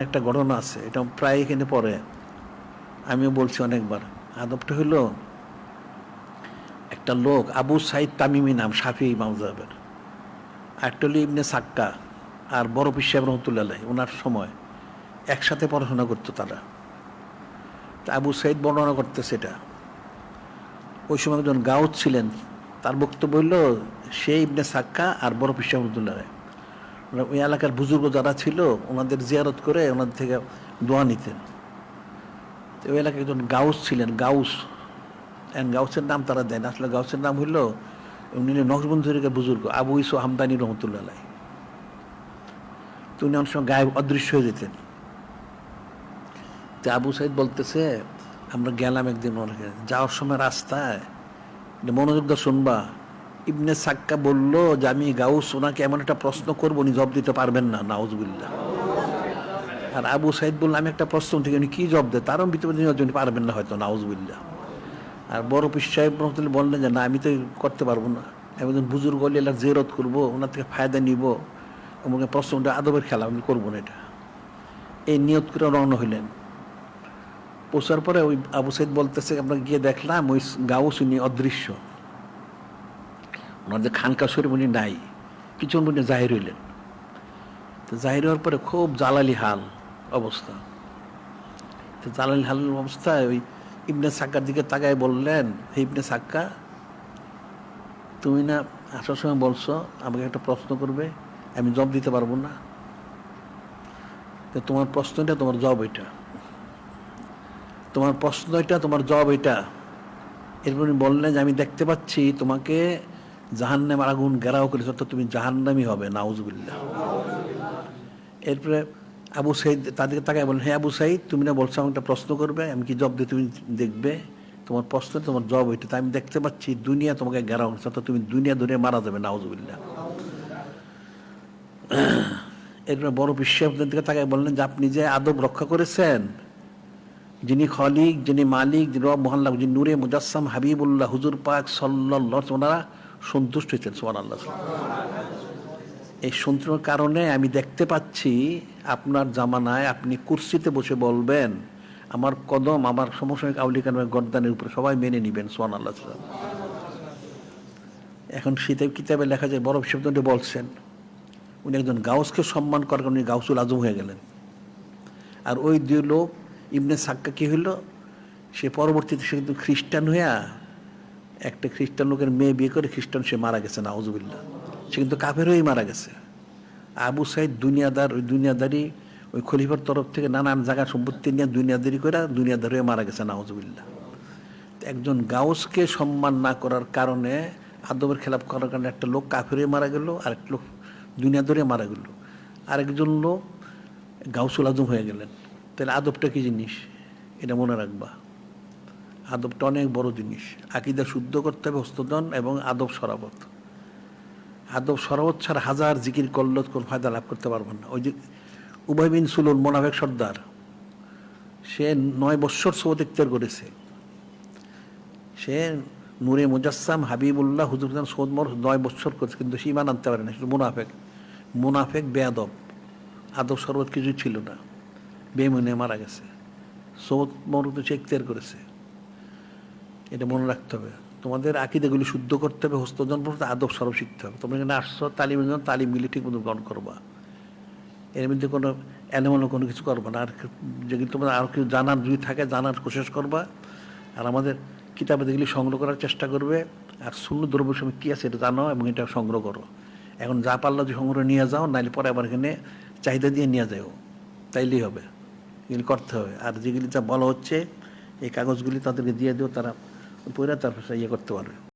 একটা ঘটনা আছে, এটা প্রায় এখানে পড়ে, আমিও বলছি অনেকবার। আদবটা হইলো, একটা লোক আবু সাইদ তামিমি নাম, শাফি মাযহাবের, একটা হলো ইবনে সাক্কা আর বড় পীর সাহেব রহমতুল্লাহ, ওনার সময় একসাথে পড়াশোনা করতো তারা। তা আবু সাইদ বর্ণনা করতেছে এটা, ওই সময় একজন গাউদ ছিলেন, তার বক্তব্য হইল সে ইবনে সাক্কা আর বড় পীর সাহেব রহমতুল্লাহ, ওই এলাকার বুজুর্গ যারা ছিল ওনাদের জিয়ারত করে ওনাদের থেকে দোয়া নিতেন। তো ওই এলাকায় একজন গাউস ছিলেন, গাউস, গাউসের নাম তারা দেন, আসলে গাউসের নাম হইল উনি নকশবন্দির বুজুর্গ আবু ইসু হামদানি রহমতুল্লাহ। তো উনি অনেক সময় গায়েব অদৃশ্য হয়ে যেতেন। তো আবু সাইদ বলতেছে, আমরা গেলাম একদিন যাওয়ার সময় রাস্তায়, মনোযোগ দিয়ে শুনবা, ইবনে সাক্কা বলল যে আমি গাউস, ওনাকে এমন একটা প্রশ্ন করবো উনি জবাব দিতে পারবেন না, নাউজুবিল্লাহ। আর আবু সাইদ বলল আমি একটা প্রশ্ন থেকে উনি কি জবাব দেয়, তারও ভিতরে পারবেন না হয়তো, নাউজুবিল্লাহ। আর বড় পীর সাহেব রহমতুল্লাহ বললেন যে না, আমি তো করতে পারবো না, আমি একজন বুজুর্গ হলে এলার জিয়ারত করবো, ওনার থেকে ফায়দা নিব, আমাকে প্রশ্নটা আদবের খেলা, আমি করবো না এটা। এই নিয়ত করে রওনা হইলেন। পৌঁছার পরে ওই আবু সাইদ বলতেছে, আমরা গিয়ে দেখলাম ওই গাউস উনি অদৃশ্য, ওনার যে খানকা শরীফ উনি নাই, কিছু উনি জাহির হইলেন। তো জাহির হওয়ার পরে খুব জালালি হাল অবস্থা। তো জালালি হাল অবস্থায় ওই ইবনে সাক্কার দিকে তাকায় বললেন, হে ইবনে সাক্কা, তুমি না আসার সময় বলছো আমাকে একটা প্রশ্ন করবে, আমি জবাব দিতে পারবো না, তো তোমার প্রশ্নটা তোমার জবাব এটা, তোমার প্রশ্ন এটা, তোমার জবাব এটা। এরপর উনি বললেন যে আমি দেখতে পাচ্ছি তোমাকে জাহান্নামের আগুন ঘেরাও করেছে, অর্থাৎ তুমি জাহান্নামী হবে, নাউজুবিল্লাহ। এরপরে আবু সাইদ তাদেরকে তাকায় বললেন, হ্যাঁ আবু সাইদ, তুমি না বলছো আমাকে একটা প্রশ্ন করবে, আমি কি জবাব দিয়ে তুমি দেখবে, তোমার প্রশ্ন তোমার জবাব এটা, তাই আমি দেখতে পাচ্ছি দুনিয়া তোমাকে ঘেরাও করেছে, অর্থাৎ তুমি দুনিয়া ধরে মারা যাবে, নাউজুবিল্লাহ। এরপরে বড় পীর দিকে তাকায় বললেন যে আপনি যে আদব রক্ষা করেছেন, যিনি খলিক, যিনি মালিক, যিনি রব মহল্লা, যিনি নূরে মুজাসসাম হাবিবুল্লাহ হুজুর পাক সাল্লাল্লাহু, ওনারা সন্তুষ্ট হয়েছেন, সুবহানাল্লাহ। এই সন্তুষ্টির কারণে আমি দেখতে পাচ্ছি আপনার জামানায় আপনি কুরসিতে বসে বলবেন আমার কদম আমার সমসাময়িক আউলিয়া কেরামের গর্দানের উপরে সবাই মেনে নিবেন, সুবহানাল্লাহ। এখন শীতের কিতাবে লেখা যায়, বড় শব্দটি বলছেন উনি একজন গাউসকে সম্মান করার কারণে উনি গাউসুল আজম হয়ে গেলেন। আর ওই দুই লোক ইবনে সাক্কা কি হইল, সে পরবর্তীতে সে কিন্তু খ্রিস্টান হইয়া একটা খ্রিস্টান লোকের মেয়ে বিয়ে করে খ্রিস্টান সে মারা গেছে, নাউজুবিল্লাহ। সে কিন্তু কাফের হয়েই মারা গেছে। আবু সাইদ দুনিয়াদার, ওই দুনিয়াদারি ওই খলিফার তরফ থেকে নানান জায়গা সম্পত্তি নিয়ে দুনিয়াদারি করে দুনিয়াদার হয়ে মারা গেছে, নাউজুবিল্লাহ। একজন গাউসকে সম্মান না করার কারণে, আদবের খেলাপ করার কারণে একটা লোক কাফের হয়ে মারা গেল, আরেক লোক দুনিয়াদারে মারা গেল, আরেকজন লোক গাউসুল আজম হয়ে গেলেন। তাহলে আদবটা কি জিনিস, এটা মনে রাখবা। আদবটা অনেক বড় জিনিস। আকীদা শুদ্ধ করতে হবে, হস্তদন এবং আদব সরাবত। আদব সরাবত ছাড়া হাজার জিকির করলে কোন ফায়দা লাভ করতে পারবেন না। ওই যে উবাই বিন সুলুল মোনাফেক সর্দার, সে 9 বৎসর সোবত ইখতিয়ার করেছে, সে নূরে মুজাসসাম হাবিবুল্লাহ হুজুর সোদ মর 9 বৎসর করেছে, কিন্তু সে ঈমান আনতে পারে না, সে মুনাফেক বেয়াদব, আদব সরবত কিছুই ছিল না, বেঈমানে মারা গেছে। সোবত মর সে ইখতিয়ার করেছে। এটা মনে রাখতে হবে। তোমাদের আকীদাগুলি শুদ্ধ করতে হবে, হস্তজন পড়তে, আদব সরব শিখতে হবে। তোমরা এখানে আসছো তালিমের জন্য, তালিমগুলি ঠিক মতো গ্রহণ করবা, এর মধ্যে কোনো এলোমেলো কোনো কিছু করবা না। আর যেগুলি তোমরা আরও কিছু জানার যদি থাকে জানার কোশিশ করবা, আর আমাদের কিতাবে যেগুলি সংগ্রহ করার চেষ্টা করবে, আর সুন্নাহ দ্রব্য সময় কী আছে এটা জানো এবং এটা সংগ্রহ করো। এখন যা পারলা যদি সংগ্রহ নিয়ে যাও, নাহলে পরে আবার এখানে চাহিদা দিয়ে নিয়ে যাও, তাইলেই হবে, এগুলি করতে হবে। আর যেগুলি যা বলা হচ্ছে এই কাগজগুলি তাদেরকে দিয়ে দিও, তারা পড়ে তারপর ইয়ে করতে পারবে।